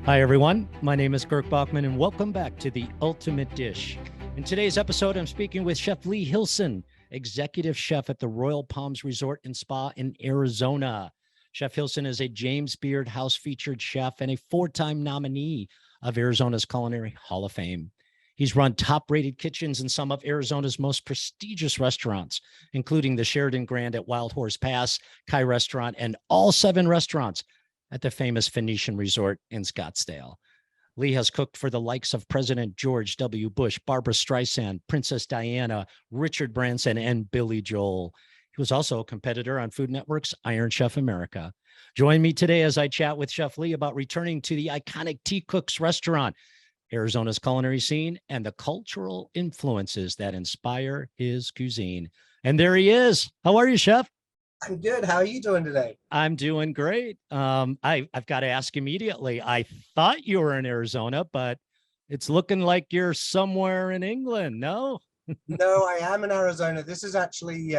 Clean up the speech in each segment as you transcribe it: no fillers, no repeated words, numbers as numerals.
Hi, everyone. My name is Kirk Bachman, and welcome back to The Ultimate Dish. In today's episode, I'm speaking with Chef Lee Hillson, executive chef at the Royal Palms Resort and Spa in Arizona. Chef Hillson is a James Beard House featured chef and a four-time nominee of Arizona's Culinary Hall of Fame. He's run top-rated kitchens in some of Arizona's most prestigious restaurants, including the Sheraton Grand at Wild Horse Pass, Kai Restaurant, and all 7 restaurants at the famous Phoenician Resort in Scottsdale. Lee has cooked for the likes of President George W. Bush, Barbara Streisand, Princess Diana, Richard Branson, and Billy Joel. He was also a competitor on Food Network's Iron Chef America. Join me today as I chat with Chef Lee about returning to the iconic T. Cook's restaurant, Arizona's culinary scene, and the cultural influences that inspire his cuisine. And there he is. How are you, Chef? I'm good. How are you doing today? I'm doing great. I've got to ask immediately. I thought you were in Arizona, but it's looking like you're somewhere in England. No? No, I am in Arizona. This is actually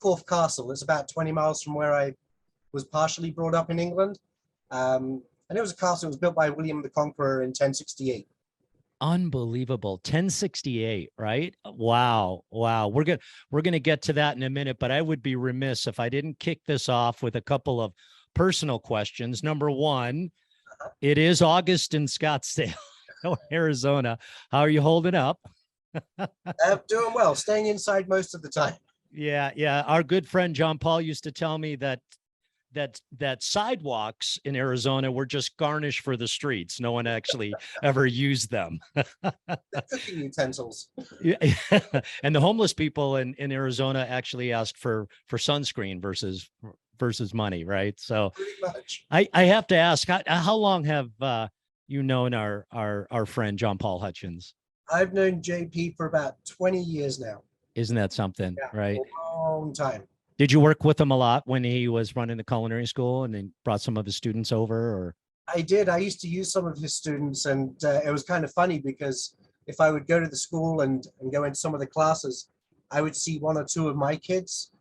Corfe Castle. It's about 20 miles from where I was partially brought up in England. And it was a castle that was built by William the Conqueror in 1068. Unbelievable. 1068, right? Wow. Wow. We're gonna get to that in a minute, but I would be remiss if I didn't kick this off with a couple of personal questions. Number one, it is August in Scottsdale, Arizona. How are you holding up? I'm doing well, staying inside most of the time. Yeah. Our good friend John Paul used to tell me that sidewalks in Arizona were just garnish for the streets. No one actually ever used them. They're cooking utensils. Yeah. And the homeless people in Arizona actually ask for sunscreen versus money, right? So Pretty much. I have to ask, how long have you known our friend John Paul Hutchins? I've known JP for about 20 years now. Isn't that something, Yeah, right? a long time. Did you work with him a lot when he was running the culinary school and then brought some of his students over? Or I did. I used to use some of his students, and it was kind of funny because if I would go to the school and go into some of the classes, I would see one or two of my kids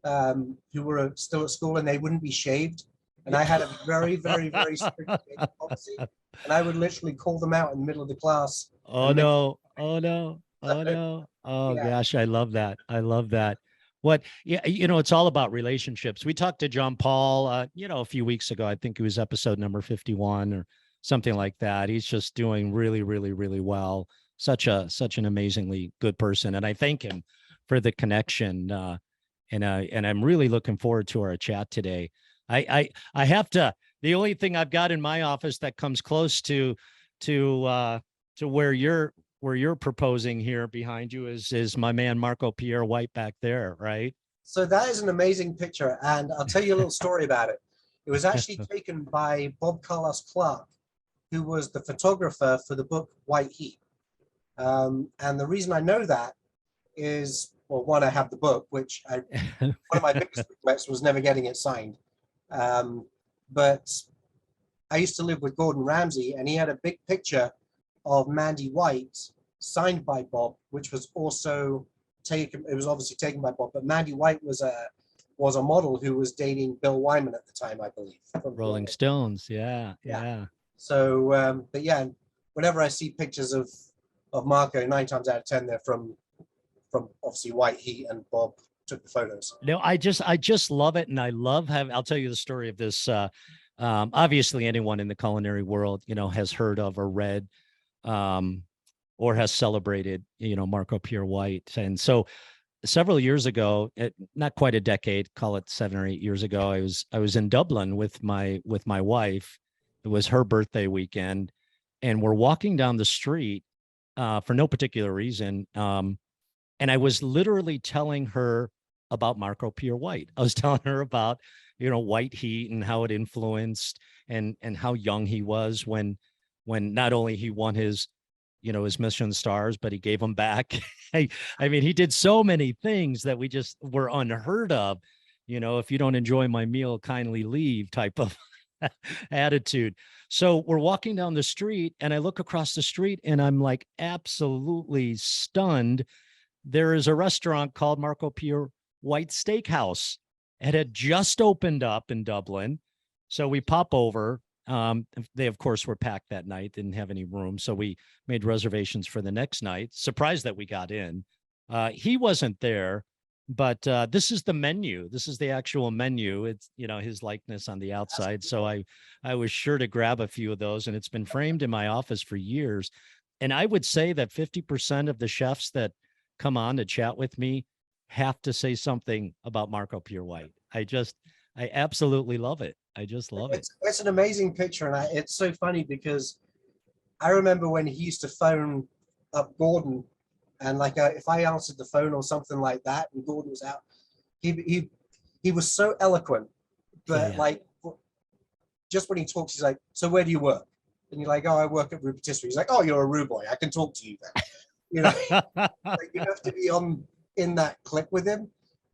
who were still at school and they wouldn't be shaved. And I had a very, very, very strict shaving policy. And I would literally call them out in the middle of the class. oh no, oh no, oh no, oh Yeah, gosh, I love that. I love that. What, yeah, it's all about relationships. We talked to John Paul, a few weeks ago. I think it was episode number 51 or something like that. He's just doing really, really, really well. Such an amazingly good person, and I thank him for the connection. And I'm really looking forward to our chat today. I have to. The only thing I've got in my office that comes close to where you're proposing here behind you is my man Marco Pierre White back there, right? so that is an amazing picture. And I'll tell you a little story about it. It was actually taken by Bob Carlos Clark, who was the photographer for the book White Heat. And the reason I know that is, well, one, I have the book, one of my biggest regrets was never getting it signed. But I used to live with Gordon Ramsay, and he had a big picture of Mandy White signed by Bob, which was also taken. It was obviously taken by Bob, but Mandy White was a model who was dating Bill Wyman at the time, I believe. From Rolling Stones, yeah. So, but yeah, whenever I see pictures of Marco, 9 times out of 10, they're from obviously White Heat, and Bob took the photos. No, I just love it, and I love having. I'll tell you the story of this. Obviously, anyone in the culinary world, has heard of or read, or has celebrated, Marco Pierre White. And so, several years ago, not quite a decade, call it 7 or 8 years ago, I was in Dublin with my wife. It was her birthday weekend, and we're walking down the street for no particular reason. And I was literally telling her about Marco Pierre White. I was telling her about, White Heat and how it influenced and how young he was when not only he won his Michelin stars, but he gave them back. I mean, he did so many things that we just were unheard of. If you don't enjoy my meal, kindly leave type of attitude. So we're walking down the street and I look across the street and I'm like absolutely stunned. There is a restaurant called Marco Pierre White Steakhouse. It had just opened up in Dublin. So we pop over They, of course, were packed that night, didn't have any room. So we made reservations for the next night. Surprised that we got in. He wasn't there, but this is the menu. This is the actual menu. It's, his likeness on the outside. So I was sure to grab a few of those, and it's been framed in my office for years. And I would say that 50% of the chefs that come on to chat with me have to say something about Marco Pierre White. I absolutely love it. I just love it. It's an amazing picture, and it's so funny because I remember when he used to phone up Gordon, and like if I answered the phone or something like that, and Gordon was out, he was so eloquent, but like just when he talks, he's like, "So where do you work?" And you're like, "Oh, I work at Roux Patisserie." He's like, "Oh, you're a Roux boy. I can talk to you then." Like you have to be in that click with him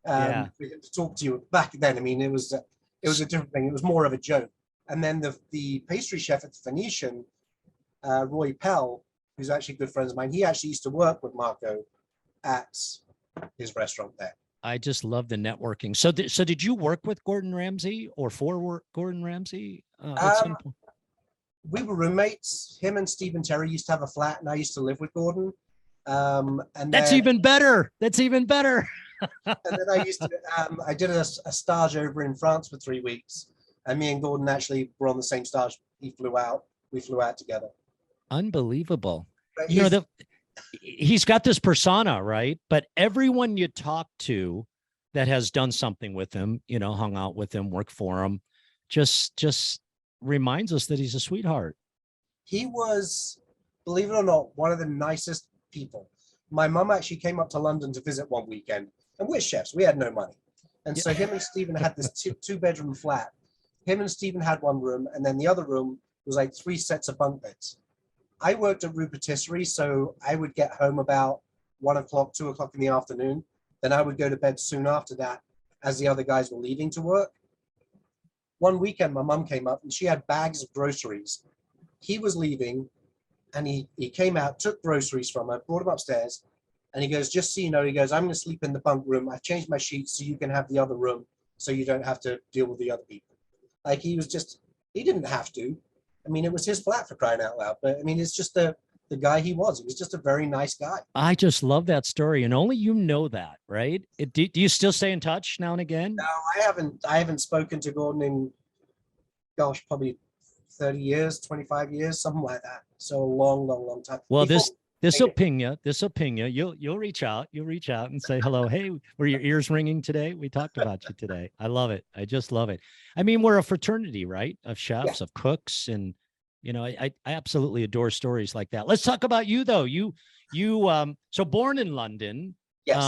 for him to talk to you. Back then, I mean, it was a different thing. It was more of a joke. And then the pastry chef at the Phoenician, Roy Pell, who's actually good friends of mine, he actually used to work with Marco at his restaurant there. I just love the networking. So did you work with Gordon Ramsay or for Gordon Ramsay? We were roommates. Him and Steve and Terry used to have a flat, and I used to live with Gordon. And that's even better. That's even better. And then I did a stage over in France for 3 weeks, and me and Gordon actually were on the same stage. He flew out. We flew out together. Unbelievable. He's got this persona, right? But everyone you talk to that has done something with him, hung out with him, worked for him, just reminds us that he's a sweetheart. He was, believe it or not, one of the nicest people. My mum actually came up to London to visit one weekend, and we're chefs. We had no money. And so him and Stephen had this two-bedroom flat. Him and Stephen had one room, and then the other room was like 3 sets of bunk beds. I worked at Roux Patisserie, so I would get home about 1 o'clock, 2 o'clock in the afternoon. Then I would go to bed soon after that as the other guys were leaving to work. One weekend, my mum came up and she had bags of groceries. He was leaving and he came out, took groceries from her, brought them upstairs. And he goes, "Just so you know," he goes, "I'm going to sleep in the bunk room. I've changed my sheets so you can have the other room so you don't have to deal with the other people." Like he didn't have to. I mean, it was his flat, for crying out loud. But I mean, it's just the guy he was. He was just a very nice guy. I just love that story. And only you know that, right? Do you still stay in touch now and again? No, I haven't spoken to Gordon in, gosh, probably 30 years, 25 years, something like that. So a long time. Well, this will ping you. You'll reach out and say, "Hello. Hey, were your ears ringing today? We talked about you today." I love it. I just love it. I mean, we're a fraternity, right? Of chefs, of cooks. And, I absolutely adore stories like that. Let's talk about you though. You so born in London. Yes.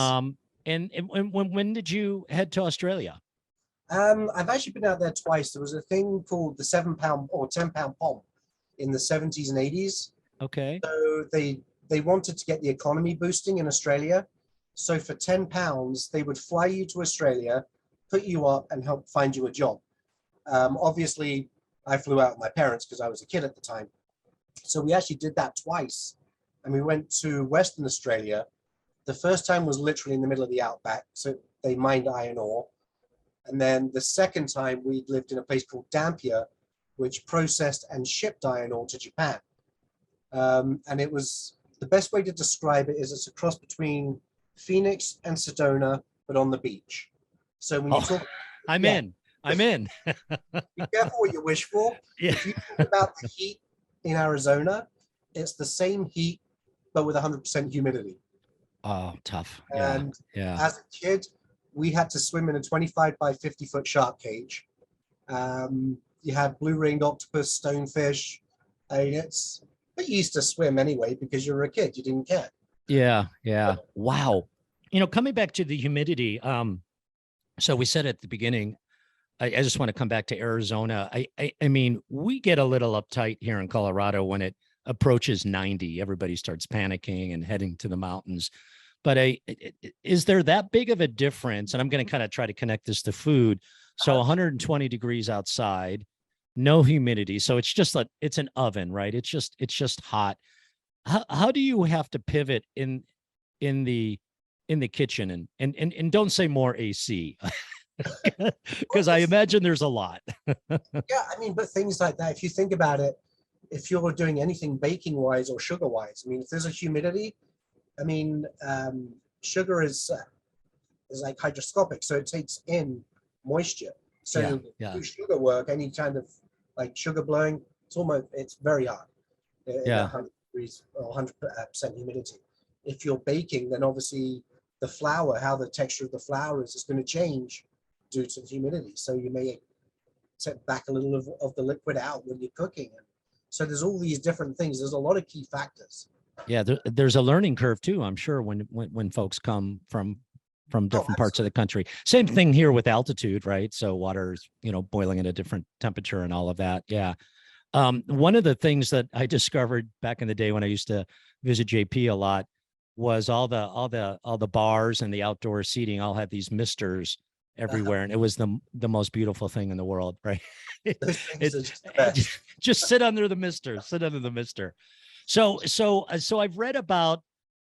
And when did you head to Australia? I've actually been out there twice. There was a thing called the 7-pound or 10-pound pom in the 70s and 80s. Okay. So they wanted to get the economy boosting in Australia. So for £10, they would fly you to Australia, put you up and help find you a job. Obviously, I flew out with my parents because I was a kid at the time. So we actually did that twice. And we went to Western Australia. The first time was literally in the middle of the outback. So they mined iron ore. And then the second time we lived in a place called Dampier, which processed and shipped iron ore to Japan. And it was, the best way to describe it is it's a cross between Phoenix and Sedona, but on the beach. So when you talk, I'm in. Be careful what you wish for. Yeah. If you think about the heat in Arizona, it's the same heat, but with 100% humidity. Oh, tough. And yeah. As a kid, we had to swim in a 25 by 50 foot shark cage. You had blue-ringed octopus, stonefish. But you used to swim anyway because you were a kid. You didn't care. Yeah. Wow. Coming back to the humidity. So we said at the beginning, I just want to come back to Arizona. I mean, we get a little uptight here in Colorado when it approaches 90. Everybody starts panicking and heading to the mountains. But is there that big of a difference? And I'm going to kind of try to connect this to food. So 120 degrees outside, no humidity. So it's just like, it's an oven, right? It's just hot. How do you have to pivot in the kitchen and don't say more AC. Because I imagine there's a lot. Yeah, I mean, but things like that, if you think about it, if you're doing anything baking wise or sugar wise, I mean, if there's a humidity, I mean, sugar is like hygroscopic, so it takes in moisture. So Yeah, to yeah, do sugar work, any kind of like sugar blowing, it's very hard in yeah, 100 degrees or 100% humidity. If you're baking, then obviously the flour, how the texture of the flour is going to change due to the humidity. So you may set back a little of the liquid out when you're cooking. And so there's all these different things. There's a lot of key factors. yeah. There's a learning curve too, I'm sure, when folks come from Oh, different parts of the country. Same thing here with altitude, right? So water's, boiling at a different temperature and all of that. Yeah. One of the things that I discovered back in the day when I used to visit JP a lot was all the bars and the outdoor seating all had these misters everywhere, and it was the most beautiful thing in the world, right? those things it, are just the best. just sit under the mister, sit under the mister. So I've read about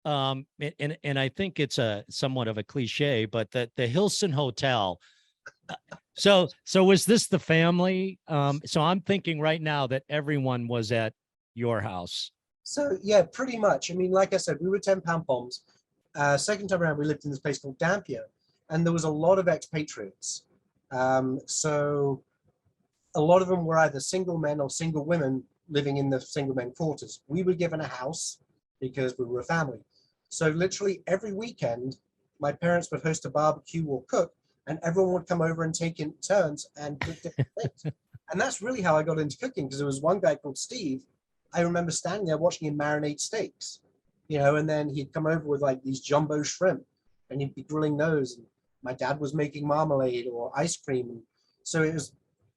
and I think it's a somewhat of a cliche, but the Hillson Hotel. So was this the family? So I'm thinking right now that everyone was at your house. So yeah, pretty much. I mean, like I said, we were 10-pound bombs. Second time around, we lived in this place called Dampier, and there was a lot of expatriates. So a lot of them were either single men or single women living in the single men quarters. We were given a house because we were a family. So literally every weekend, my parents would host a barbecue or cook, and everyone would come over and take in turns and cook different things. And that's really how I got into cooking, because there was one guy called Steve. I remember standing there watching him marinate steaks, and then he'd come over with like these jumbo shrimp and he'd be grilling those. And my dad was making marmalade or ice cream. And so it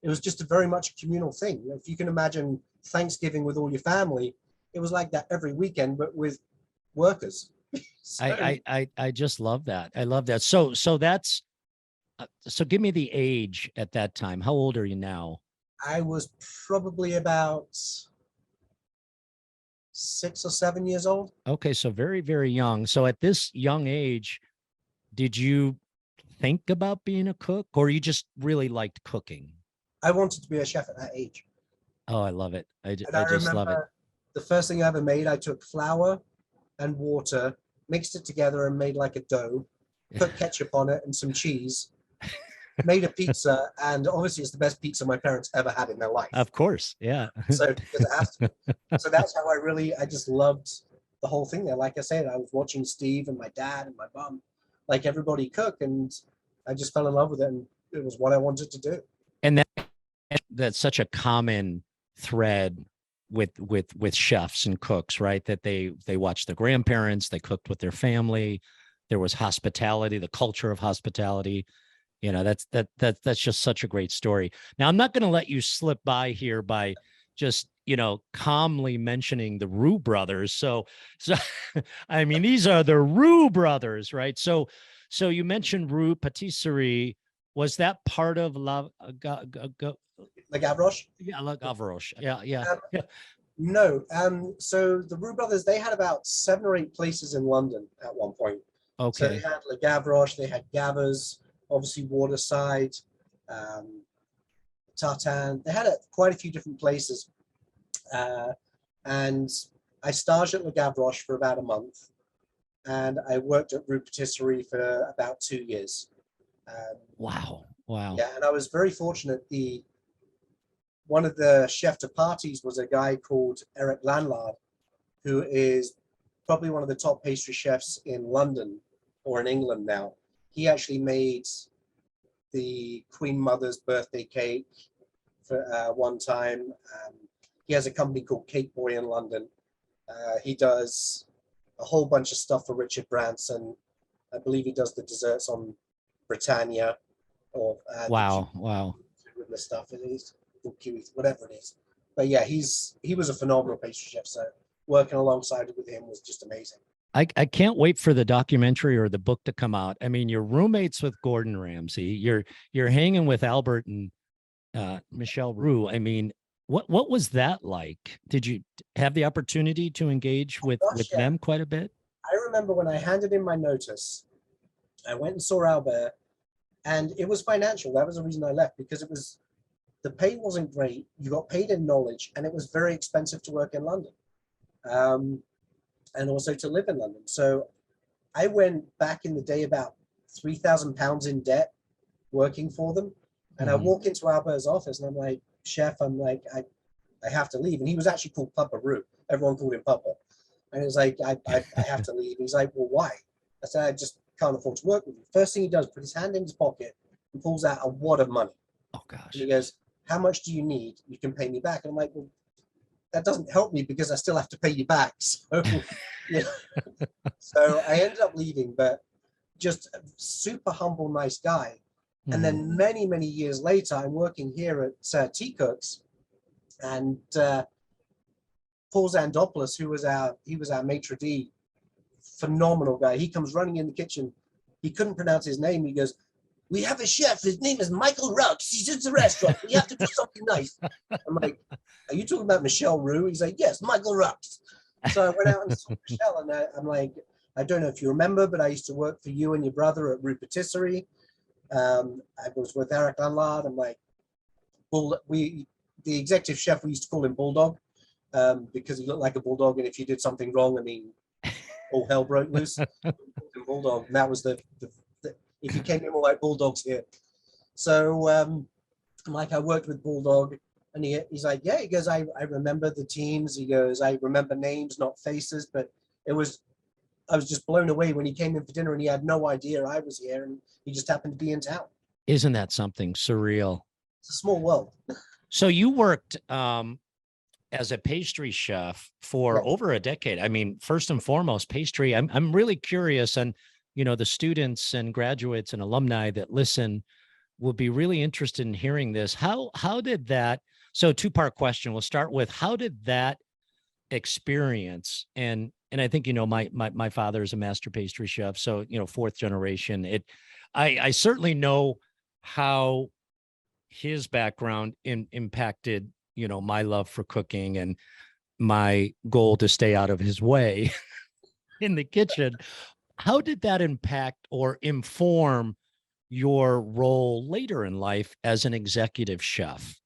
was just a very much a communal thing. If you can imagine Thanksgiving with all your family, it was like that every weekend, but with workers. So I just love that. I love that. So give me the age at that time. How old are you now? I was probably about 6 or 7 years old. Okay, so very, very young. So at this young age, did you think about being a cook, or you just really liked cooking? I wanted to be a chef at that age. Oh, I love it. And I I just love it. remember the first thing I ever made, I took flour and water, mixed it together and made like a dough, put ketchup on it and some cheese, made a pizza, and obviously it's the best pizza my parents ever had in their life. Of course. Yeah. So because it has to be. So that's how I just loved the whole thing there. Like I said, I was watching Steve and my dad and my mom, like everybody cook, and I just fell in love with it, and it was what I wanted to do. And that's such a common thread with chefs and cooks, right? That they watched their grandparents, they cooked with their family. There was hospitality, the culture of hospitality. That's just such a great story. Now, I'm not going to let you slip by here by just calmly mentioning the Roux Brothers. So I mean, these are the Roux Brothers, right? So you mentioned Roux Patisserie. Was that part of The Gavroche? Yeah, La Gavroche. Yeah, yeah, Um, yeah. no. So the Roux Brothers, they had about 7 or 8 places in London at one point. So they Okay. had Le Gavroche, they had Gavers, obviously Waterside, um, Tartan. They had quite a few different places. And I staged at Le Gavroche for about a month, and I worked at Roux Patisserie for about 2 years. Wow. Wow. Yeah, and I was very fortunate. One of the chef de parties was a guy called Eric Lanlard, who is probably one of the top pastry chefs in London or in England now. He actually made the Queen Mother's birthday cake for one time. He has a company called Cake Boy in London. He does a whole bunch of stuff for Richard Branson. I believe he does the desserts on Britannia or Wow. Wow. the stuff. It is whatever it is. But yeah, he was a phenomenal pastry chef. So working alongside with him was just amazing. I can't wait for the documentary or the book to come out. I mean, you're roommates with Gordon Ramsay. You're hanging with Albert and Michelle Roux. I mean, what was that like? Did you have the opportunity to engage with Gosh, yeah. them quite a bit? I remember when I handed in my notice, I went and saw Albert, And it was financial. That was the reason I left, because the pay wasn't great. You got paid in knowledge, and it was very expensive to work in London, and also to live in London. So I went back in the day about £3,000 in debt working for them. And I walk into Albert's office and I'm like, chef, I have to leave. And he was actually called Papa Roux. Everyone called him Papa. And it was like, I have to leave. He's like, well, why? I said, I just can't afford to work with you. First thing he does, put his hand in his pocket and pulls out a wad of money. Oh, gosh. And he goes, how much do you need? You can pay me back. And I'm like, well, that doesn't help me because I still have to pay you back. So, yeah. So I ended up leaving, but just a super humble, nice guy. And then many, many years later, I'm working here at Tea Cooks, and Paul Zandopoulos, he was our maitre d', phenomenal guy. He comes running in the kitchen. He couldn't pronounce his name. He goes, we have a chef. His name is Michael Roux. He's at the restaurant. We have to do something nice. I'm like, are you talking about Michelle Roux? He's like, yes, Michael Roux. So I went out and saw Michelle, and I'm like, I don't know if you remember, but I used to work for you and your brother at Roux Patisserie. I was with Eric Dunlard. I'm like, the executive chef, we used to call him Bulldog, because he looked like a bulldog, and if you did something wrong, I mean, all hell broke loose. Bulldog, and that was the if you came in all like bulldogs here. So like I worked with Bulldog, and he's like, yeah, he goes, I remember the teams. He goes, I remember names, not faces, but I was just blown away when he came in for dinner, and he had no idea I was here, and he just happened to be in town. Isn't that something surreal? It's a small world. So you worked as a pastry chef for over a decade. I mean, first and foremost, pastry. I'm really curious, and the students and graduates and alumni that listen will be really interested in hearing this. How did that? So two-part question. We'll start with, how did that experience, and I think my father is a master pastry chef, so fourth generation. I certainly know how his background impacted my love for cooking and my goal to stay out of his way in the kitchen. How did that impact or inform your role later in life as an executive chef?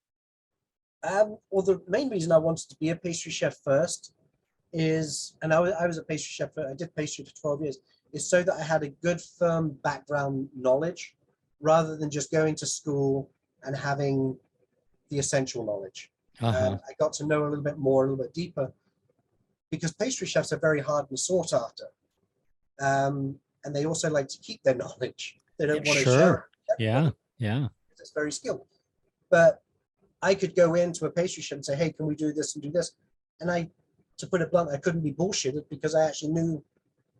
Well, the main reason I wanted to be a pastry chef first is, and I was a pastry chef, I did pastry for 12 years, is so that I had a good firm background knowledge rather than just going to school and having the essential knowledge. I got to know a little bit more, a little bit deeper, because pastry chefs are very hard and sought after. And they also like to keep their knowledge. They don't want to share it. Yeah. It's very skilled. But I could go into a pastry chef and say, hey, can we do this and do this? And to put it blunt, I couldn't be bullshitted because I actually knew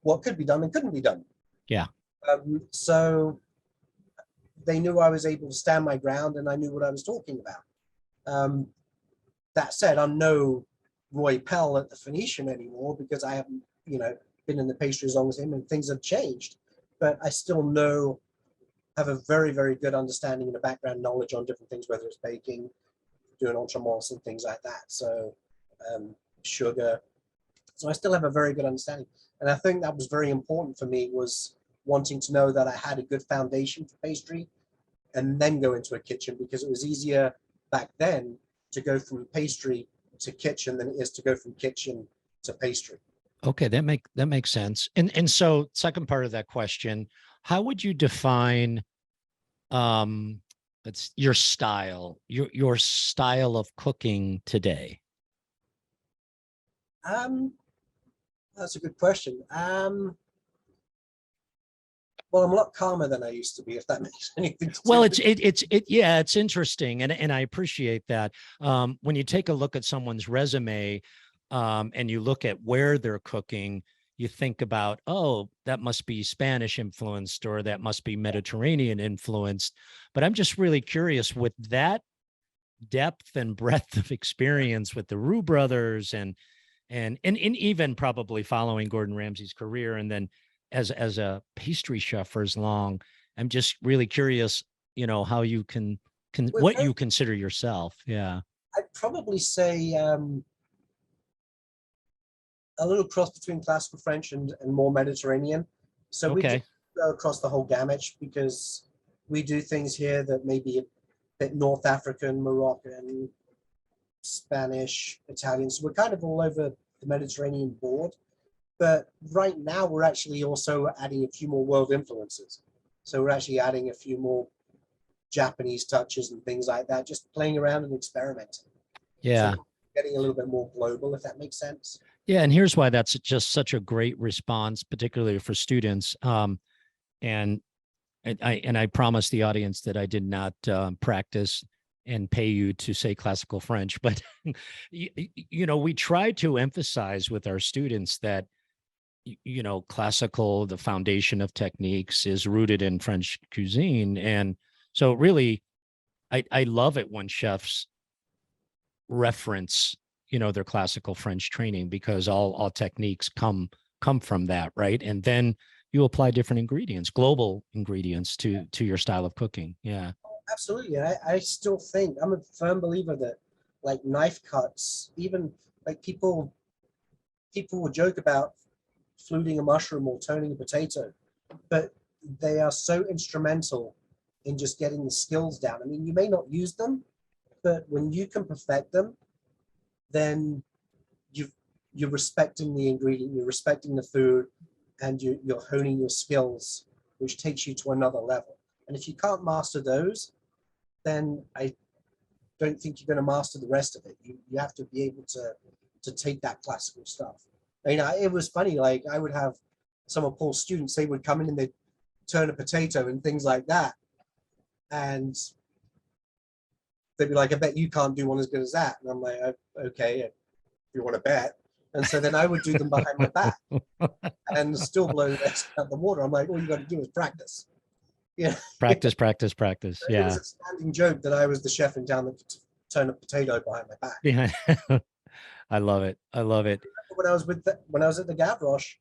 what could be done and couldn't be done. Yeah. So they knew I was able to stand my ground, and I knew what I was talking about. That said, I'm no Roy Pell at the Phoenician anymore, because I haven't, been in the pastry as long as him, and things have changed. But I still have a very, very good understanding and a background knowledge on different things, whether it's baking, doing entremets and things like that. So sugar. So I still have a very good understanding. And I think that was very important for me, was wanting to know that I had a good foundation for pastry and then go into a kitchen, because it was easier back then to go from pastry to kitchen than it is to go from kitchen to pastry. Okay, that makes sense. And so second part of that question, how would you define it's your style of cooking today? That's a good question. Well, I'm a lot calmer than I used to be, if that makes anything to Well, do. it's interesting, and I appreciate that. When you take a look at someone's resume, and you look at where they're cooking, you think about, oh, that must be Spanish influenced, or that must be Mediterranean influenced. But I'm just really curious, with that depth and breadth of experience with the Roux Brothers and even probably following Gordon Ramsay's career, and then as a pastry chef for as long, I'm just really curious, how you can what you consider yourself. Yeah. I'd probably say a little cross between classical French and more Mediterranean. So we just go across the whole gamut, because we do things here that may be a bit North African, Moroccan, Spanish, Italian. So we're kind of all over the Mediterranean board. But right now, we're actually also adding a few more world influences. So we're actually adding a few more Japanese touches and things like that, just playing around and experimenting. Yeah. So getting a little bit more global, if that makes sense. Yeah. And here's why that's just such a great response, particularly for students. And I promised the audience that I did not practice and pay you to say classical French, but we try to emphasize with our students that classical, the foundation of techniques, is rooted in French cuisine, and so really, I love it when chefs reference their classical French training, because all techniques come from that, right? And then you apply different ingredients, global ingredients to your style of cooking. Yeah. Absolutely. I still think I'm a firm believer that like knife cuts, even like people will joke about fluting a mushroom or toning a potato, but they are so instrumental in just getting the skills down. I mean, you may not use them, but when you can perfect them, then you're respecting the ingredient, you're respecting the food, and you're honing your skills, which takes you to another level. And if you can't master those, then I don't think you're going to master the rest of it. You have to be able to take that classical stuff. I mean, it was funny, like I would have some of Paul's students, they would come in and they'd turn a potato and things like that. And they'd be like, I bet you can't do one as good as that. And I'm like, okay, if you want to bet. And so then I would do them behind my back and still blow the rest out the water. I'm like, all you got to do is practice. Yeah. Practice, practice, practice. Yeah. It was a standing joke that I was the chef in town that could turn a potato behind my back. Yeah. I love it. I love it. When I was at the Gavroche,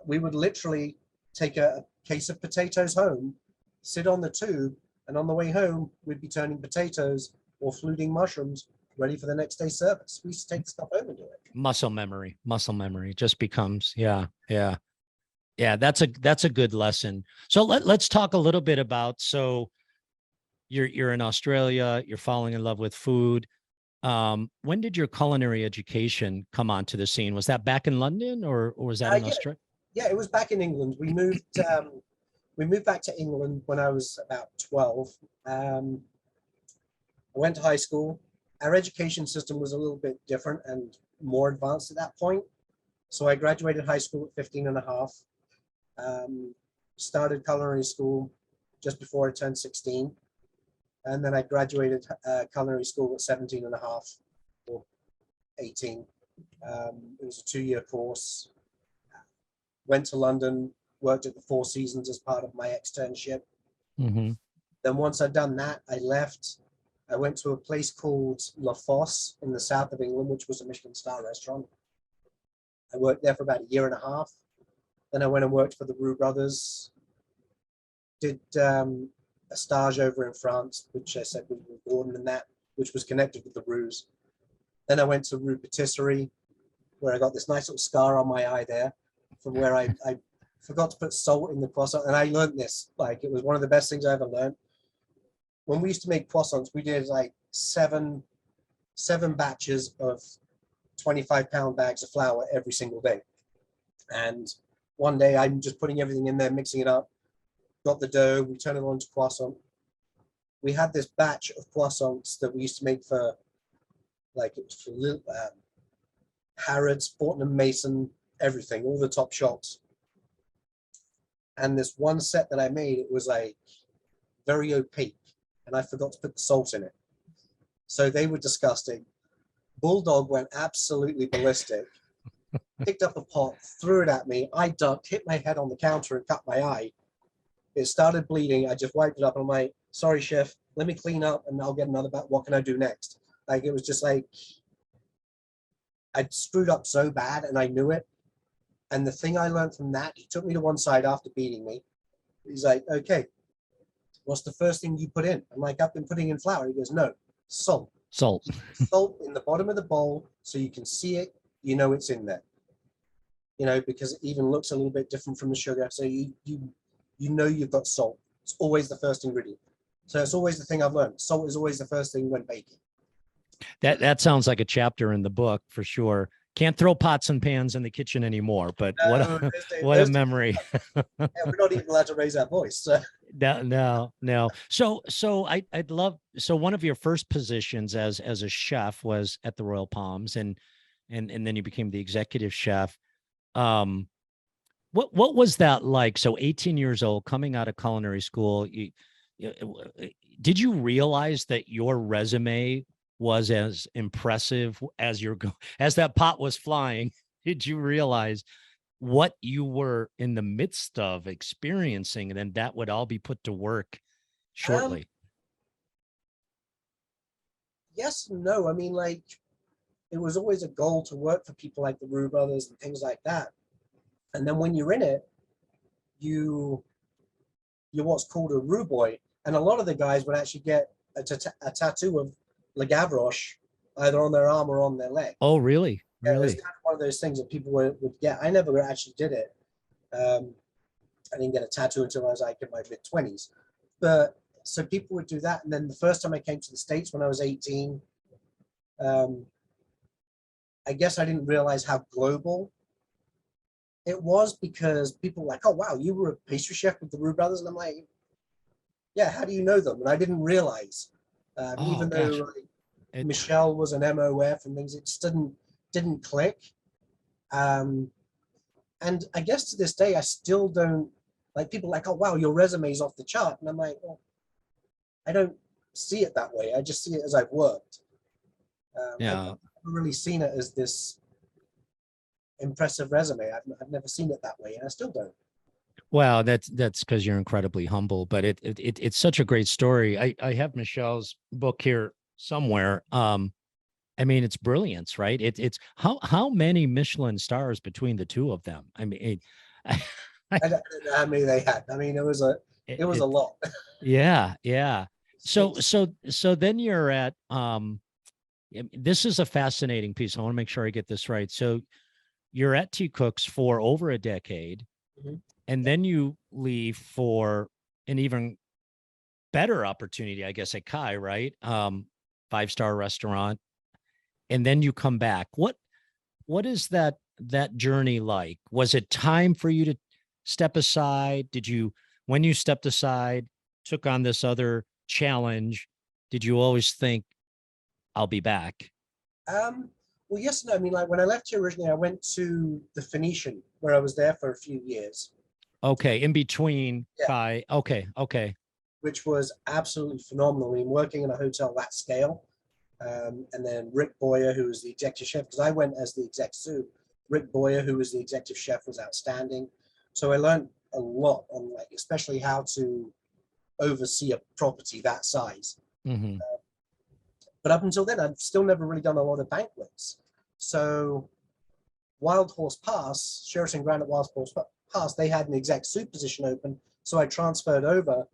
we would literally take a case of potatoes home, sit on the tube, and on the way home, we'd be turning potatoes or fluting mushrooms ready for the next day's service. We used to take the stuff home and do it. Muscle memory just becomes, yeah. That's a good lesson. So let's talk a little bit about, so you're in Australia, you're falling in love with food. When did your culinary education come onto the scene? Was that back in London or was that in Australia? Yeah, it was back in England. We moved back to England when I was about 12. I went to high school. Our education system was a little bit different and more advanced at that point. So I graduated high school at 15 and a half. Started culinary school just before I turned 16. And then I graduated culinary school at 17 and a half or 18. It was a 2-year course. Went to London, worked at the Four Seasons as part of my externship. Mm-hmm. Then once I'd done that, I left. I went to a place called La Fosse in the south of England, which was a Michelin star restaurant. I worked there for about a year and a half. Then I went and worked for the Roux Brothers. Did a stage over in France, which I said was Gordon and that, which was connected with the Roux. Then I went to Roux Patisserie, where I got this nice little scar on my eye there, from where I forgot to put salt in the croissant. And I learned this, like it was one of the best things I ever learned. When we used to make croissants, we did like seven batches of 25-pound bags of flour every single day. And one day I'm just putting everything in there, mixing it up, got the dough, we turn it on to croissant. We had this batch of croissants that we used to make for, like, it was for Harrods, Fortnum Mason, everything, all the top shops. And this one set that I made, it was like very opaque, and I forgot to put the salt in it. So they were disgusting. Bulldog went absolutely ballistic, picked up a pot, threw it at me. I ducked, hit my head on the counter and cut my eye. It started bleeding. I just wiped it up and I'm like, sorry, chef, let me clean up and I'll get another bat. What can I do next? Like, it was just like, I'd screwed up so bad and I knew it. And the thing I learned from that, he took me to one side after beating me. He's like, okay, what's the first thing you put in? I'm like, I've been putting in flour. He goes, no, salt. Salt. Salt in the bottom of the bowl so you can see it, you know it's in there. You know, because it even looks a little bit different from the sugar. So you know you've got salt. It's always the first ingredient. So it's always the thing I've learned. Salt is always the first thing when baking. That sounds like a chapter in the book for sure. Can't throw pots and pans in the kitchen anymore, but No, what a memory. Yeah, we're not even allowed to raise our voice. So. No. So I'd love, so one of your first positions as a chef was at the Royal Palms, and then you became the executive chef. What was that like? So 18 years old, coming out of culinary school, did you realize that your resume was as impressive as as that pot was flying? Did you realize what you were in the midst of experiencing, and then that would all be put to work shortly? Yes and no. I mean, like, it was always a goal to work for people like the Roux Brothers and things like that. And then when you're in it, you're what's called a Roux boy. And a lot of the guys would actually get a tattoo of Le Gavroche either on their arm or on their leg. Oh, really? Yeah, it was Really? kind of one of those things that people would get. I never actually did it. I didn't get a tattoo until I was like in my mid-20s. But so people would do that. And then the first time I came to the States when I was 18, I guess I didn't realize how global it was, because people were like, oh, wow, you were a pastry chef with the Roux Brothers. And I'm like, yeah, how do you know them? And I didn't realize, even though Michelle was an MOF and things, it just didn't click. And I guess to this day, I still don't, like, people like, oh, wow, your resume's off the chart. And I'm like, well, I don't see it that way. I just see it as I've worked. Yeah. I've never really seen it as this impressive resume. I've never seen it that way, and I still don't. Well, that's because you're incredibly humble, but it's such a great story. I have Michelle's book here somewhere. I mean, it's brilliance, right? It's how many Michelin stars between the two of them? I mean, I don't know how many they had. I mean, it was a lot. Yeah. So then you're at this is a fascinating piece. I want to make sure I get this right. So you're at T Cooks for over a decade, and then you leave for an even better opportunity, I guess, at Kai, right? 5-star restaurant, and then you come back. What is that journey like? Was it time for you to step aside? When you stepped aside, took on this other challenge, did you always think, I'll be back? Well, yes and no. I mean, like, when I left here originally, I went to the Phoenician, where I was there for a few years. Okay, in between Yeah. Kai. Okay. Which was absolutely phenomenal. I mean, working in a hotel that scale. And then Rick Boyer, who was the executive chef, because I went as the exec sous. Rick Boyer, who was the executive chef, was outstanding. So I learned a lot on, like, especially how to oversee a property that size. Mm-hmm. But up until then, I've still never really done a lot of banquets. So Wild Horse Pass, Sheraton Grand at Wild Horse Pass, they had an exec sous position open. So I transferred over,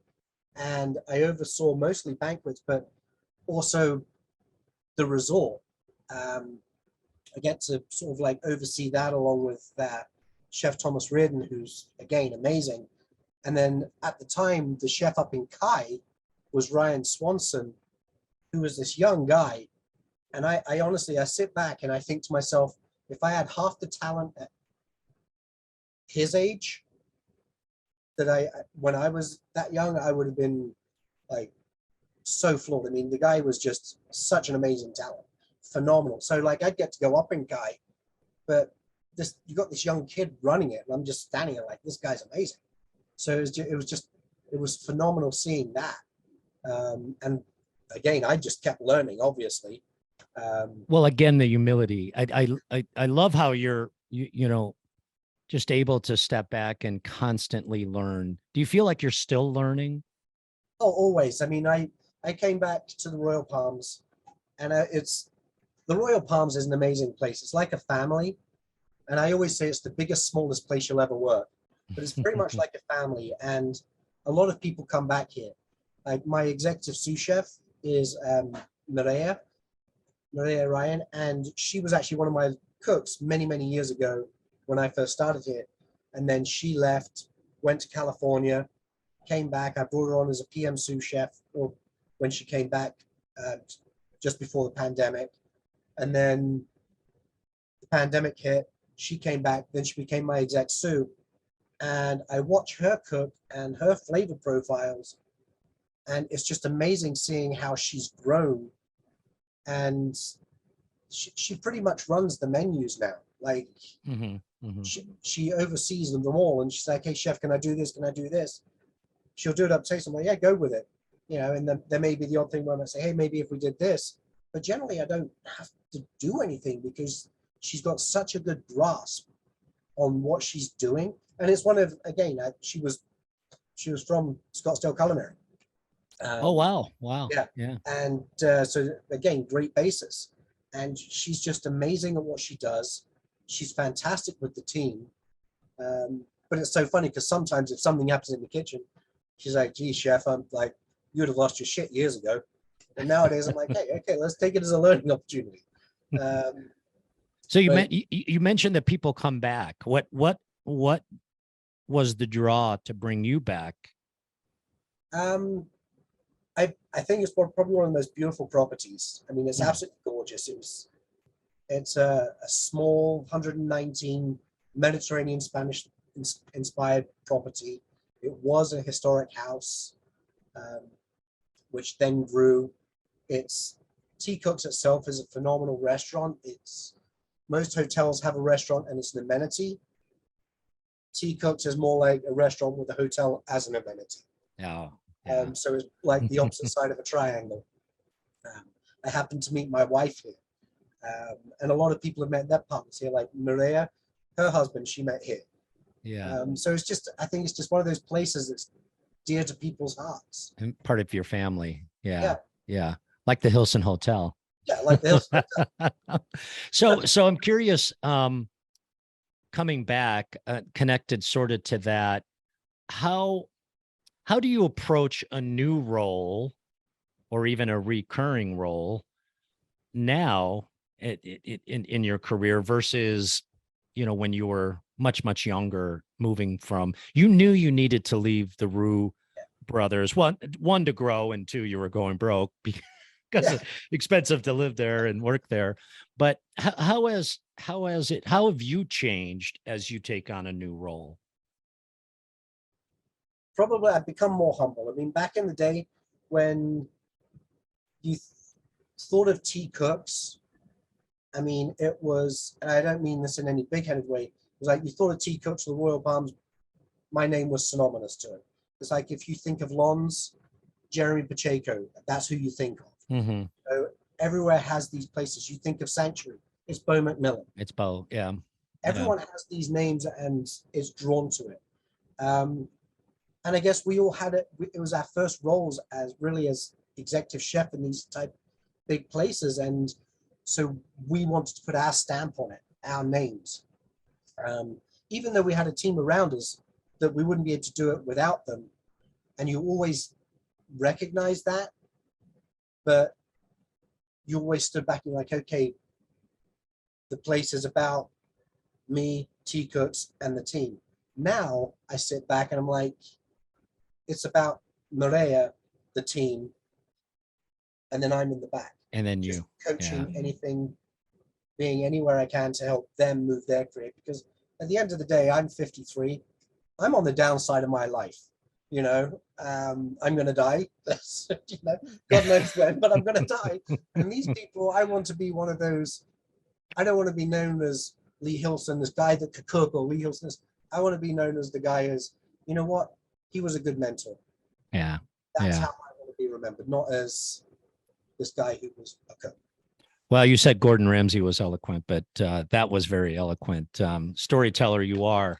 and I oversaw mostly banquets, but also the resort. I get to sort of like oversee that along with Chef Thomas Reardon, who's, again, amazing. And then at the time, the chef up in Kai was Ryan Swanson, who was this young guy. And I honestly, I sit back and I think to myself, if I had half the talent at his age that when I was that young, I would have been like so flawed. I mean, the guy was just such an amazing talent, phenomenal. So like, I'd get to go up in Kai, but you got this young kid running it, and I'm just standing there like, this guy's amazing. So it was phenomenal seeing that. And again, I just kept learning, obviously. Well, again, the humility. I love how you're just able to step back and constantly learn. Do you feel like you're still learning? Oh, always. I mean, I came back to the Royal Palms, and the Royal Palms is an amazing place. It's like a family, and I always say it's the biggest, smallest place you'll ever work, but it's very much like a family. And a lot of people come back here. Like, my executive sous chef is Maria Ryan, and she was actually one of my cooks many, many years ago when I first started here. And then she left, went to California, came back. I brought her on as a PM sous chef, or when she came back just before the pandemic. And then the pandemic hit, she came back, then she became my exec sous. And I watch her cook and her flavor profiles. And it's just amazing seeing how she's grown. And she pretty much runs the menus now. Like she oversees them all. And she's like, hey, chef, can I do this? Can I do this? She'll do it up to taste. I'm like, yeah, go with it. You know, and then there may be the odd thing where I might say, hey, maybe if we did this. But generally, I don't have to do anything because she's got such a good grasp on what she's doing. And it's one of, again, she was from Scottsdale Culinary. Oh, wow. Yeah. And so, again, great basis. And she's just amazing at what she does. She's fantastic with the team. But it's so funny because sometimes if something happens in the kitchen, she's like, gee, chef, I'm like, you'd have lost your shit years ago. And nowadays I'm like, hey, okay, let's take it as a learning opportunity. So you mentioned that people come back. What was the draw to bring you back? I think it's probably one of the most beautiful properties. I mean, it's absolutely gorgeous. It's a small 119 Mediterranean Spanish inspired property. It was a historic house, which then grew. It's Tea Cooks itself is a phenomenal restaurant. Most hotels have a restaurant and it's an amenity. Tea Cooks is more like a restaurant with a hotel as an amenity. Yeah. So it's like the opposite side of a triangle. I happened to meet my wife here. And a lot of people have met their partners here, like Maria, her husband, she met here. Yeah. So I think it's just one of those places that's dear to people's hearts. And part of your family. Yeah. Like the Hillson Hotel. Yeah, like the Hillson Hotel. So I'm curious, coming back, connected sort of to that, how do you approach a new role or even a recurring role now in your career versus, when you were much younger, moving from, you knew you needed to leave the Roux Brothers, one to grow, and two, you were going broke because it's expensive to live there and work there. But how have you changed as you take on a new role? Probably I've become more humble. I mean, back in the day when you thought of Tea Cooks, I mean, it was, and I don't mean this in any big-headed way, it was like you thought of Tea Cooks or the Royal Palms, my name was synonymous to it. It's like if you think of Lons, Jeremy Pacheco, that's who you think of. So everywhere has these places. You think of Sanctuary, it's Bo McMillan. It's Bo, yeah. Everyone has these names and is drawn to it. And I guess we all had it. It was our first roles as executive chef in these type big places. And so we wanted to put our stamp on it, our names. Even though we had a team around us, that we wouldn't be able to do it without them. And you always recognize that, but you always stood back and like, okay, the place is about me, Tea Cooks, and the team. Now I sit back and I'm like, it's about Maria, the team, and then I'm in the back. And then just coaching anything, being anywhere I can to help them move their career. Because at the end of the day, I'm 53. I'm on the downside of my life. I'm going to die. God knows when, but I'm going to die. And these people, I want to be one of those. I don't want to be known as Lee Hillson, this guy that could cook, or Lee Hillson. I want to be known as the guy as, you know what? He was a good mentor. Yeah. That's how I want to be remembered, not as this guy who was a cook. Well, you said Gordon Ramsay was eloquent, but that was very eloquent. Storyteller you are.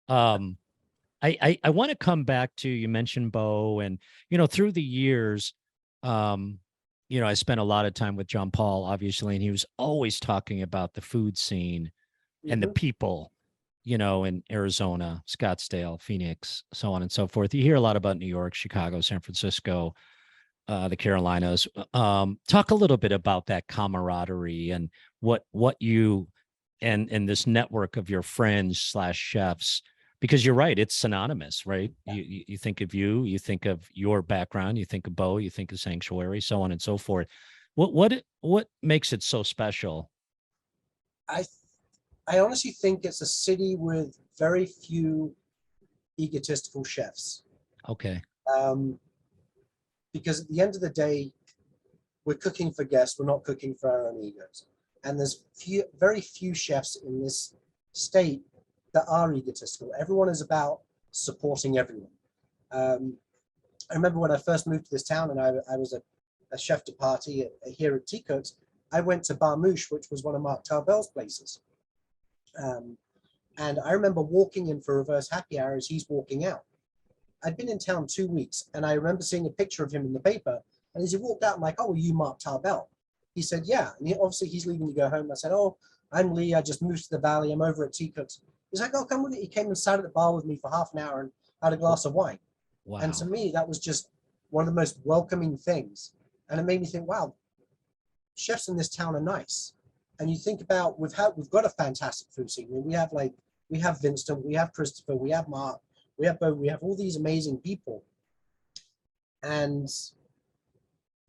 I want to come back to, you mentioned Bo, and, through the years, I spent a lot of time with John Paul, obviously, and he was always talking about the food scene and the people, in Arizona, Scottsdale, Phoenix, so on and so forth. You hear a lot about New York, Chicago, San Francisco, the Carolinas. Talk a little bit about that camaraderie and what you and this network of your friends / chefs, because you're right, it's synonymous, right? Yeah. You think of you think of your background, you think of Bo, you think of Sanctuary, so on and so forth. What makes it so special? I I honestly think it's a city with very few egotistical chefs. Okay. Um, because at the end of the day, we're cooking for guests, we're not cooking for our own egos. And there's very few chefs in this state that are egotistical. Everyone is about supporting everyone. I remember when I first moved to this town and I was a chef de partie here at Tea Cooks, I went to Barmouche, which was one of Mark Tarbell's places. And I remember walking in for reverse happy hour as he's walking out. I'd been in town 2 weeks, and I remember seeing a picture of him in the paper. And as he walked out, I'm like, "Oh, are you Mark Tarbell?" He said, "Yeah." And obviously he's leaving to go home. I said, "Oh, I'm Lee. I just moved to the Valley. I'm over at Tea Cooks." He's like, "Oh, come with it." He came and sat at the bar with me for half an hour and had a glass of wine. Wow. And to me, that was just one of the most welcoming things. And it made me think, wow, chefs in this town are nice. And you think about, we've got a fantastic food scene. We have Vincent, we have Christopher, we have Mark, we have Bo, we have all these amazing people. And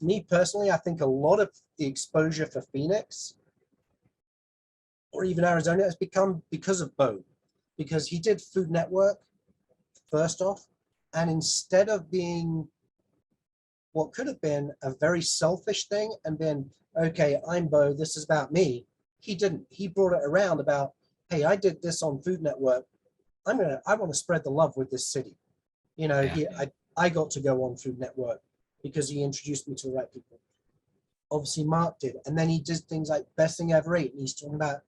me personally, I think a lot of the exposure for Phoenix or even Arizona has become because of Bo, because he did Food Network first off. And instead of being what could have been a very selfish thing and been, okay, I'm Bo, this is about me, he didn't. He brought it around about, hey, I did this on Food Network. I want to spread the love with this city. You know, Yeah. I got to go on Food Network because he introduced me to the right people. Obviously, Mark did. And then he did things like Best Thing Ever Ate, and he's talking about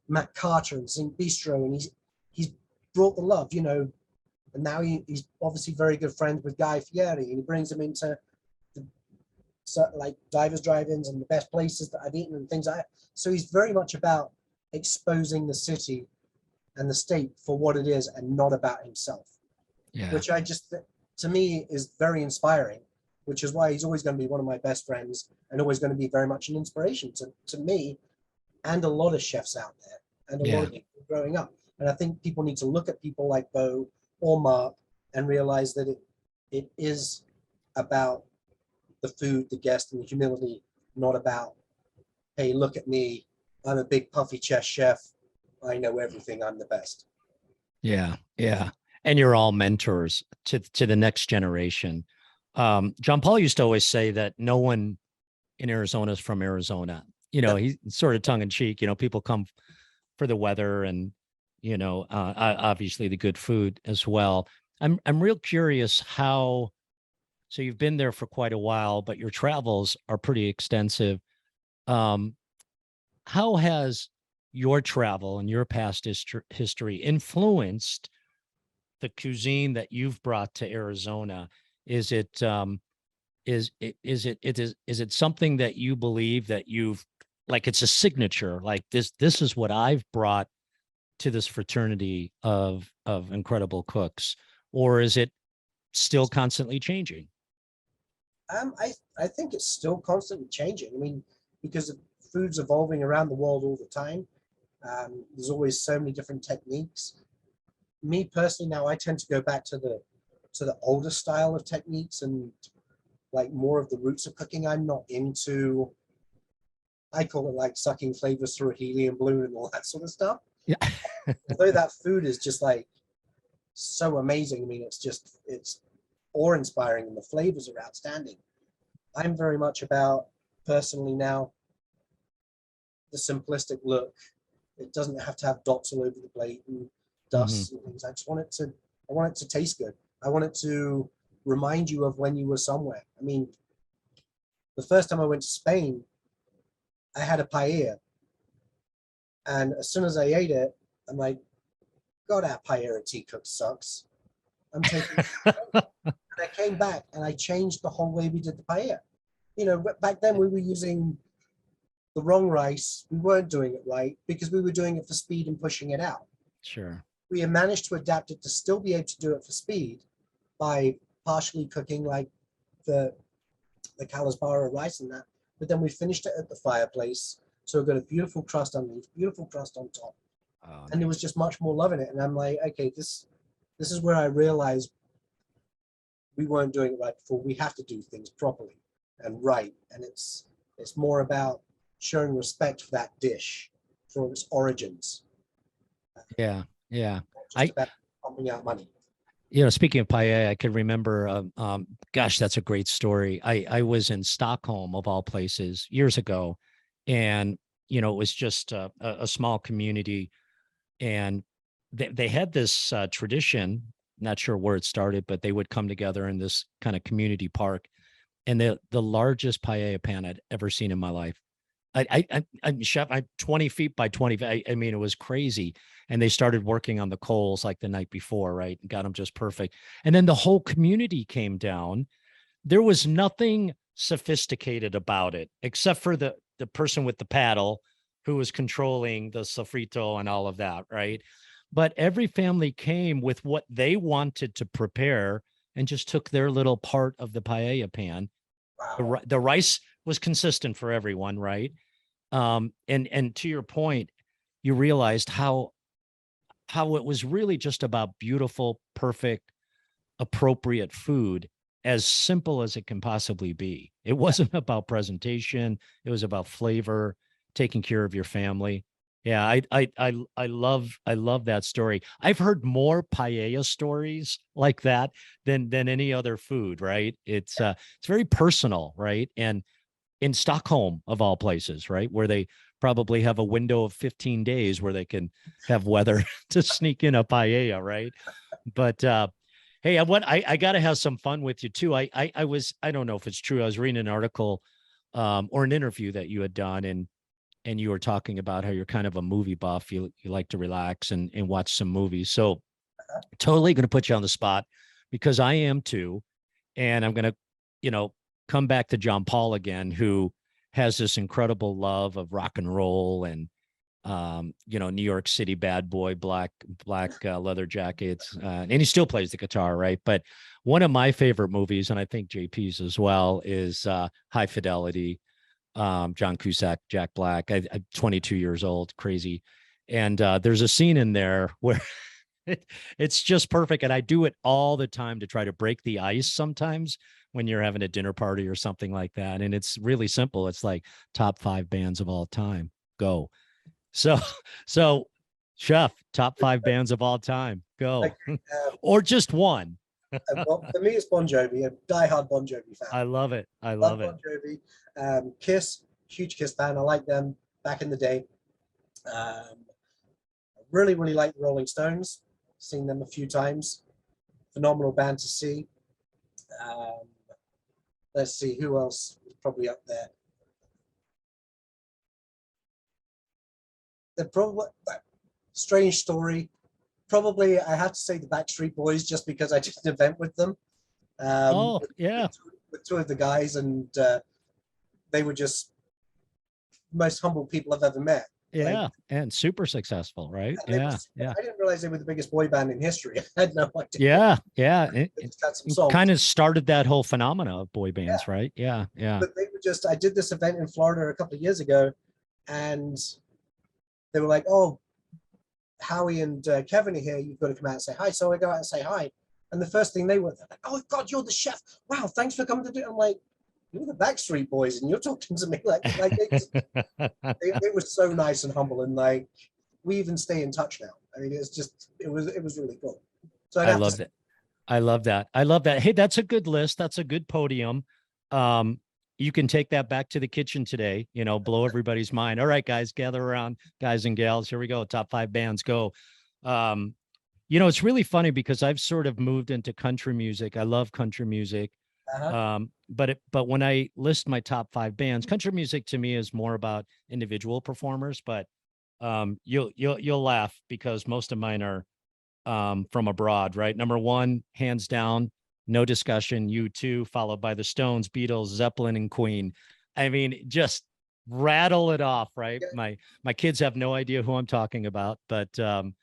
Matt Carter and Zinc Bistro, and he's brought the love, you know. And now he's obviously very good friends with Guy Fieri, and he brings him into like Divers Drive-ins and the best places that I've eaten and things like that. So he's very much about exposing the city and the state for what it is and not about himself. Yeah. Which to me is very inspiring, which is why he's always going to be one of my best friends and always going to be very much an inspiration to me and a lot of chefs out there and a lot of people growing up. And I think people need to look at people like Bo or Mark and realize that it is about the food, the guest, and the humility, not about, hey, look at me, I'm a big puffy chest chef, I know everything, I'm the best. Yeah. Yeah. And you're all mentors to the next generation. John Paul used to always say that no one in Arizona is from Arizona. You know, he's sort of tongue in cheek. You know, people come for the weather and, you know, obviously the good food as well. I'm real curious how. So you've been there for quite a while, but your travels are pretty extensive. How has your travel and your past history influenced the cuisine that you've brought to Arizona? Is it is it something that you believe that you've, like, it's a signature, like this is what I've brought to this fraternity of incredible cooks, or is it still constantly changing? I think it's still constantly changing. I mean, because food's evolving around the world all the time. There's always so many different techniques. Me personally, now I tend to go back to the older style of techniques and like more of the roots of cooking. I'm not into, I call it like sucking flavors through a helium balloon and all that sort of stuff. Yeah. Although that food is just like so amazing. I mean, it's awe-inspiring and the flavors are outstanding. I'm very much about, personally now, the simplistic look. It doesn't have to have dots all over the plate and dust and things. I want it to taste good. I want it to remind you of when you were somewhere. I mean, the first time I went to Spain, I had a paella. And as soon as I ate it, I'm like, God, our paella tea cook sucks. I'm taking and I came back and I changed the whole way we did the paella. You know, back then we were using the wrong rice. We weren't doing it right because we were doing it for speed and pushing it out. Sure. We had managed to adapt it to still be able to do it for speed by partially cooking like the Kalisbara rice and that. But then we finished it at the fireplace. So we got a beautiful crust underneath, beautiful crust on top. Oh, And there was just much more love in it. And I'm like, okay, this this is where I realized we weren't doing it right before. We have to do things properly and right. And it's more about showing respect for that dish, for its origins. Yeah. Yeah. Not just I, about pumping out money. speaking of paella, I can remember, gosh, that's a great story. I was in Stockholm of all places years ago, and, it was just a small community, and they had this tradition, not sure where it started, but they would come together in this kind of community park, and the largest paella pan I'd ever seen in my life. I'm chef. I'm 20 feet by 20 feet. I mean, it was crazy. And they started working on the coals like the night before, right? And got them just perfect. And then the whole community came down. There was nothing sophisticated about it, except for the person with the paddle who was controlling the sofrito and all of that, right? But every family came with what they wanted to prepare and just took their little part of the paella pan. Wow. The rice was consistent for everyone, right? And to your point, you realized how it was really just about beautiful, perfect, appropriate food, as simple as it can possibly be. It wasn't about presentation, it was about flavor, taking care of your family. Yeah, I love that story. I've heard more paella stories like that than any other food, right? It's very personal, right? And in Stockholm of all places, right? Where they probably have a window of 15 days where they can have weather to sneak in a paella, right? But hey, I gotta have some fun with you too. I don't know if it's true. I was reading an article or an interview that you had done, and you were talking about how you're kind of a movie buff. You like to relax and watch some movies. So totally gonna put you on the spot because I am too. And I'm gonna, you know, come back to John Paul again, who has this incredible love of rock and roll and New York City bad boy, black leather jackets, and he still plays the guitar, right? But one of my favorite movies, and I think JP's as well, is High Fidelity. John Cusack, Jack Black. I'm 22 years old, crazy, and there's a scene in there where it's just perfect, and I do it all the time to try to break the ice. Sometimes when you're having a dinner party or something like that, and it's really simple. It's like top 5 bands of all time. Go. So, so chef, top 5 bands of all time. Go. Like, Or just one. well, for me, it's Bon Jovi, a diehard Bon Jovi fan. I love it. I Love love it. Bon Jovi. Kiss, huge Kiss fan. I like them back in the day. Really, really like the Rolling Stones. Seen them a few times. Phenomenal band to see. Let's see who else is probably up there. They're probably strange story. Probably I have to say the Backstreet Boys just because I did an event with them. Oh, yeah. With two of the guys, and they were just the most humble people I've ever met. Yeah. Like, And super successful, right? yeah. Yeah. I didn't realize they were the biggest boy band in history. I had no idea. Yeah. Yeah. They just had some songs. Kind of started that whole phenomena of boy bands, Yeah. right? Yeah. Yeah. But they were just, I did this event in Florida a couple of years ago, and they were like, "Oh, Howie and Kevin are here. You've got to come out and say hi." So I go out and say hi. And the first thing they were like, "Oh God, you're the chef. Wow, thanks for coming to do it." I'm like, "You're the Backstreet Boys, and you're talking to me like they were so nice and humble, and like we even stay in touch now. I mean, it was really cool." So I love that. I love that. I love that. Hey, that's a good list. That's a good podium. You can take that back to the kitchen today, blow everybody's mind. All right, guys, gather around, guys and gals. Here we go. Top 5 bands, go. It's really funny because I've sort of moved into country music. I love country music. But when I list my top 5 bands, country music to me is more about individual performers, but you'll laugh because most of mine are from abroad, right? Number 1, hands down, no discussion, U2, followed by the Stones, Beatles, Zeppelin, and Queen. I mean, just rattle it off, right? Yeah. My kids have no idea who I'm talking about, but Have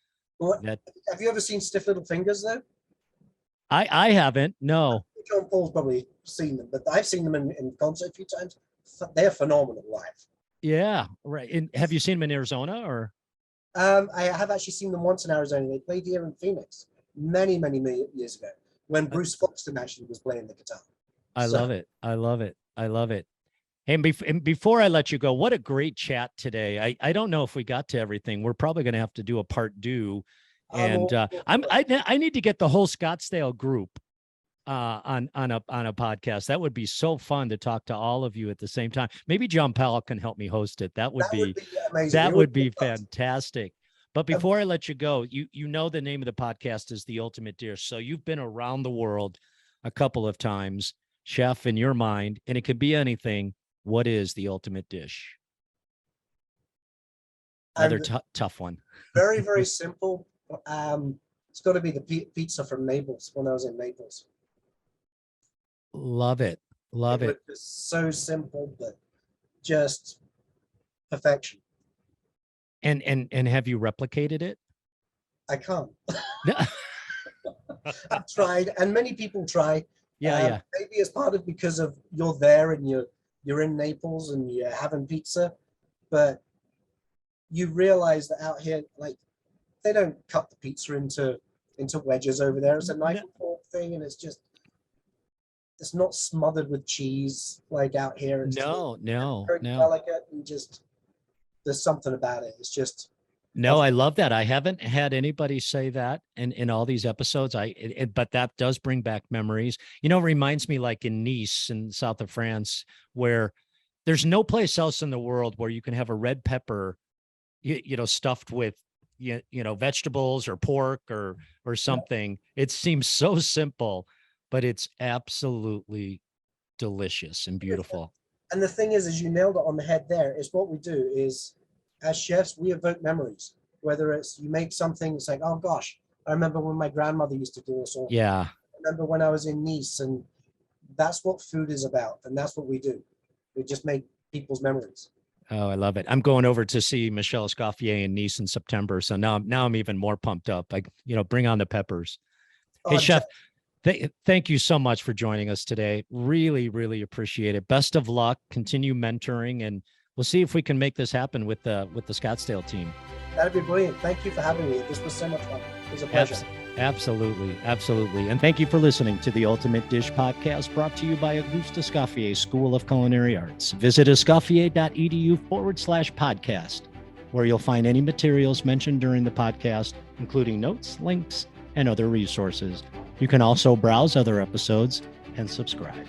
you ever seen Stiff Little Fingers though? I haven't. No. John Paul's probably seen them, but I've seen them in concert a few times. They're phenomenal live. Yeah, right. And have you seen them in Arizona or? I have actually seen them once in Arizona. They played here in Phoenix. many, many, many years ago when Bruce Foxton actually was playing the guitar. I love it. I love it. I love it. And before I let you go, what a great chat today. I don't know if we got to everything. We're probably going to have to do a part two. And I need to get the whole Scottsdale group on a podcast. That would be so fun to talk to all of you at the same time. Maybe John Powell can help me host it. That would be amazing. That would be fantastic. But before I let you go, you know the name of the podcast is The Ultimate Dish. So you've been around the world a couple of times, chef, in your mind, and it could be anything. What is the ultimate dish? Another tough one. Very, very simple. It's got to be the pizza from Naples when I was in Naples. Love it. Love it. It's so simple, but just perfection. And have you replicated it? I can't. I've tried, and many people try. Yeah. Maybe it's part of because of you're there and you're in Naples and you're having pizza, but you realize that out here, like, they don't cut the pizza into wedges over there. It's a knife and fork thing, and it's not smothered with cheese like out here. It's no. Very delicate, and just there's something about it. It's just. No, I love that. I haven't had anybody say that in all these episodes. But that does bring back memories. It reminds me like in Nice in south of France, where there's no place else in the world where you can have a red pepper, stuffed with, vegetables or pork or something. It seems so simple, but it's absolutely delicious and beautiful. And the thing is you nailed it on the head there, is what we do is, as chefs, we evoke memories, whether it's you make something, it's like, oh gosh, I remember when my grandmother used to do this, or I remember when I was in Nice, and that's what food is about. And that's what we do. We just make people's memories. Oh, I love it. I'm going over to see Michel Escoffier in Nice in September. So now I'm even more pumped up. Bring on the peppers. Hey, chef, thank you so much for joining us today. Really, really appreciate it. Best of luck. Continue mentoring, and we'll see if we can make this happen with the Scottsdale team. That'd be brilliant. Thank you for having me. This was so much fun. It was a pleasure. Absolutely. Absolutely. And thank you for listening to the Ultimate Dish podcast, brought to you by Auguste Escoffier School of Culinary Arts. Visit escoffier.edu/podcast, where you'll find any materials mentioned during the podcast, including notes, links, and other resources. You can also browse other episodes and subscribe.